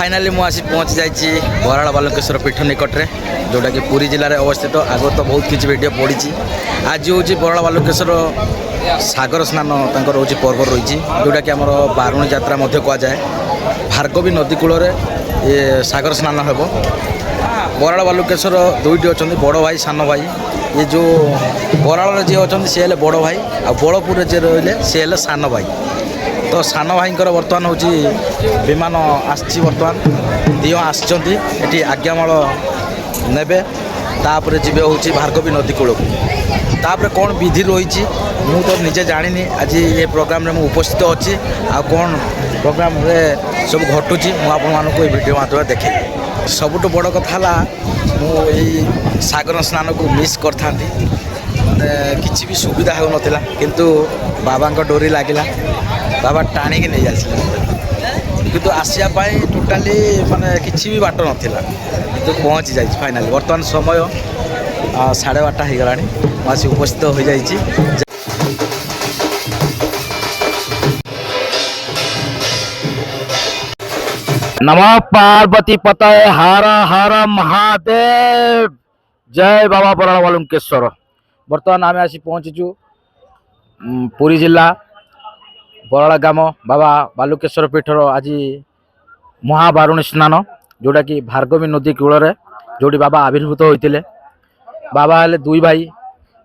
Finally मुझे पहुँची जाइए बराड़ बालुकेश्वर पीठ निकट में जोटा कि पुरी जिले में अवस्थित। आग तो बहुत किसी वीडियो पड़ी। आज हूँ बराड़ बालुकेश्वर सागर स्नान रोचे पर्व रही जोटा कि आम बारुणी यात्रा कहुए। भार्गवी नदी कूल ये सागर स्नान हे। बराड़ बालुकेश्वर दुईटी अच्छा बड़ भाई सान भाई। ये जो बराड़ जी अच्छा सी है बड़ भाई आ बड़पुर जी रही सी है सान भाई। तो सान भाई बर्तमान हूँ विमान आसी बर्तमान दिह आसी आज्ञामाल ने तापर जी हूँ भार्गवी नदी कूल को। तापर कौन विधि रही मु तो निजे जानी। आज ये प्रोग्राम रे मु उपस्थित अच्छी आ कौन प्रोग्राम रे सब घटुची मुझे वीडियो माध्यम देखे। सबुठ बड़ कथा मु सागर स्नान को मिस करता किसी भी सुविधा हो नाला किंतु बाबा डोरी लगिला बाबा टाणिकी नहीं आसिले किंतु आसापाई टोटाली माने किसी भी बाट नाला तो पहुँची जाए फाइनाली। बर्तमान समय 12:30 हो गला आसी उपस्थित हो जाइए। नमः पार्वती पतये हर हर महादेव। जय बाबा बराड़ बालुकेश्वर। बर्तमान आम आसी पहुँचीचु पुरी जिला बराड़ ग्राम बाबा बालुकेश्वर पीठर आज महाबारुणी स्नान जोटा कि भार्गवी नदी कूल जोटी बाबा आविर्भूत होते। बाबा हेले दुई भाई।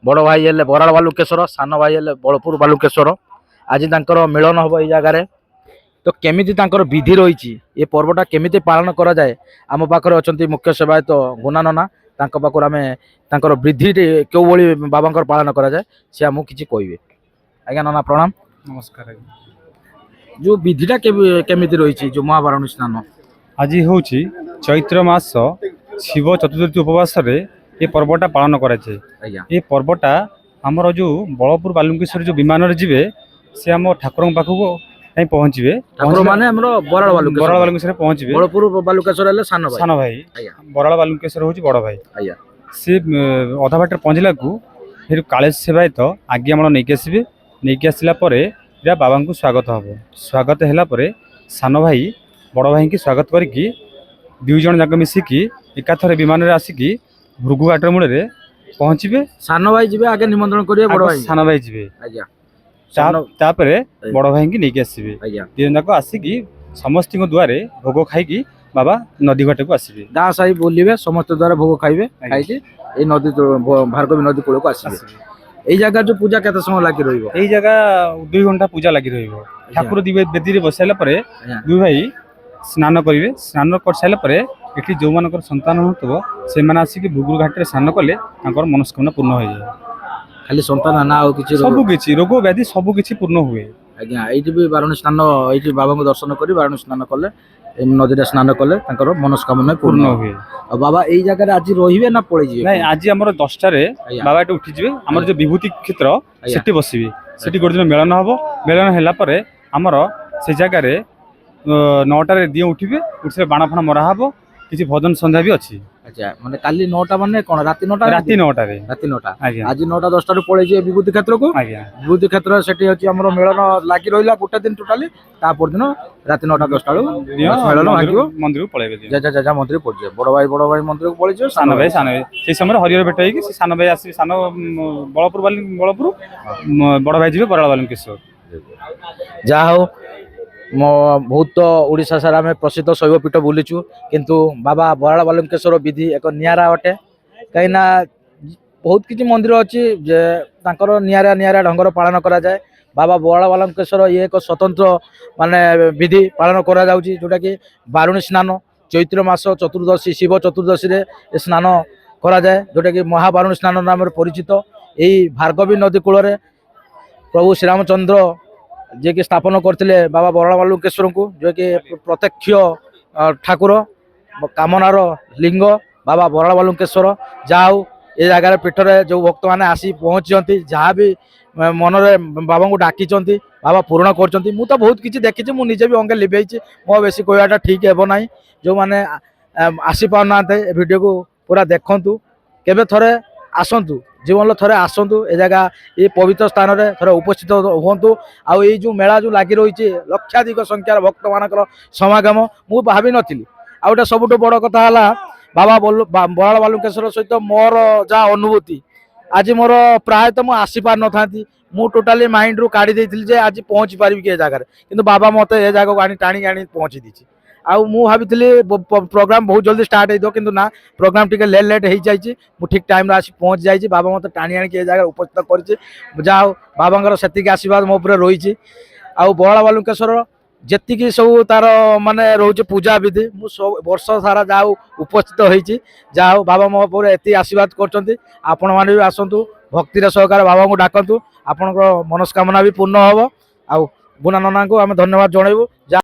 बड़ भाई हेले बराड़ बालुकेश्वर, सान भाई हेले बड़पुर बालुकेश्वर। आज तांकर मिलन हम ये जगार। तो केमिति तांकर विधि रही ये पर्वटा केमिति पालन करा जाए आम पाखरे अच्छा मुख्य सेवायत गुना नना तांको पाखर आम तांकर विधि क्यों भली बाबा पालन करा जाए सी आमको किसी कहे। आज्ञा नना प्रणाम। नमस्कार। जो विधिटा केमिति रही जो महाबारुणी स्नान आज हूँ चैत्र मास शिव चतुर्थी उपवास ये पर्वटा पालन कराए। ये पर्वटा आमर जो बड़पुर बालुकेश्वर जो विमान जी से आम ठाकुर पाखक पहुँचे। ठाकुर माने बराड़ बालुकेश्वर पहुँचे। बड़पुर बालुकेश्वर हेले सान भाई बराड़ बालुकेश्वर हूँ बड़ भाई। सी अधा बाट पहुँचला फिर काले सेवायत आज्ञामाल नहीं आसबे। नहीं आसला बाबा को स्वागत हम। स्वागत है सान भाई बड़ भाई की स्वागत करके दुई जन जाक मिसिकी एकाथरे विमान आसिकी भृगुघाट मूल पहुँचे। सान भाई जी आगे निमंत्रण करिए बड़ भाई सान भाई जी तापरे बड़ भाई की नहीं आसबे। दुई जन जाक आसिकी समस्त द्वारे भोग खाई बाबा नदी घाट को आसबे। गाँ साही बोलिए समस्त द्वारा भोग खाइबे खाई नदी भार्गवी नदी कूल को आसबे। यही जगह जो पूजा केते समय लगी रही यही जगह 2 घंटा पूजा लगी रही। ठाकुर बेदी बसाइला दुई भाई स्नान करेंगे। स्नान कर सारापर ये जो मान संतान हो से आसिक भृगु घाट में स्नान कले मनस्कामना पूर्ण हो जाए। खाली संतान ना सबकि रोग व्याधि सबकि पूर्ण हुए। आज्ञा ये भी बारुणी स्नान ये बाबा को दर्शन कर बारुणी स्नान कले नदी स्नान कले मनस्कामना पूर्ण हुए। बाबा यही जगह आज रे ना पड़े ना आज आम 10टार बाबा ये उठीजे आम जो विभूति क्षेत्र से बसवे से गोटे दिन मेलन हम। मेलन है आमर से जगार 9टार दिए उठे उठे बाण फाण मरा हम किसी भजन संध्या भी अच्छी। अच्छा माने काली 9टा माने कोन राती 9टा राती 9टा राती 9टा आज 9टा 10टा पड़े विभूति क्षेत्र को। विभूति क्षेत्र सेठी अछि हमरो मेलन लागी रहिला गोटे दिन टोटाली तापर दिन राती 9टा 10टा मेलन लागियो मंदिर को पळेबे। जा मंदिर पड़े बड़ भाई मंदिर को पड़े सान भाई से समय हरियर भेट होई कि सान भाई आसी सान बड़पुर बड़ भाई जी बराड़ बालुकेश्वर। जा हो बहुत तो ओडिशा सारा में प्रसिद्ध शैवपीठ बुलीचु किंतु बाबा बराड़ बालुकेश्वर विधि एक नियारा अटे। कहीं बहुत किसी मंदिर अच्छी जे तांकर नियारा नियारा ढंगर पालन करा जाए। बाबा बराड़ बालुकेश्वर ये एक स्वतंत्र माने विधि पालन करा जाउची जोटा कि बारुणी स्नान चैत्र मास चतुर्दशी शिव चतुर्दशी रे स्नान करा जाए जोटा कि महाबारुणी स्नान नाम परिचित। यही भार्गवी नदी कूल प्रभु श्रीरामचंद्र जे कि स्थापन करते बाबा बराड़ बालुकेश्वर को जो कि प्रत्यक्ष ठाकुर कामनार लिंग बाबा बराड़ बालुकेश्वर। जाओ ये जगार पीठर जो भक्त मैंने आसी पहुँची जहाँ भी मन बाबा को डाकी बाबा पूर्ण कर। तो बहुत किसी देखी मुझे भी अंगे लिभे मो बेसी कहवाटा ठीक है ना। जो मैंने आसी पाना वीडियो को पूरा देखु केबे थरे आसतु जीवन थे आसतु ए जगह ये पवित्र स्थान में थे उपस्थित हूँ। आउ जो मेला जो लगी रही लक्षाधिक संख्यार भक्त मान समागम मु भावी नी आउटा सबुठ बड़ कथा बाबा बराल बालुकेश्वर सहित मोर जहाँ अनुभूति आज मोर प्रायतः मुझे आसी पार न था मु टोटाली माइंड रु काढ़ी देइथिल जे आज पहुँची पारिबी के जगह किंतु बाबा मते ए जगह को आनी टाणी आनी पहुँची दीची आउ मु भाबिथिली प्रोग्राम बहुत जल्दी स्टार्ट हेइदो किंतु ना प्रोग्राम टिके लेट हो जाइए मु ठीक टाइम रे आसी पहुँच जाइए बाबा मते टाणी आनी के जगह उपस्थित करछि जाओ बाबांगर सेतिक आशीर्वाद मो ऊपर रही आउ बराल बालुकेश्वर जेतिकी सब तार माने रोचे पूजा विधि मु सब वर्ष सारा जाऊ उपस्थित होइछि जाओ बाबा मो ऊपर एति आशीर्वाद करछन्ती आपण माने भी आसंतु भक्तिर सहकार बाबा को डाकंतु आपनकर मनस्कामना भी पूर्ण हबो आउ बुना नना को आम धन्यवाद जणाइबु।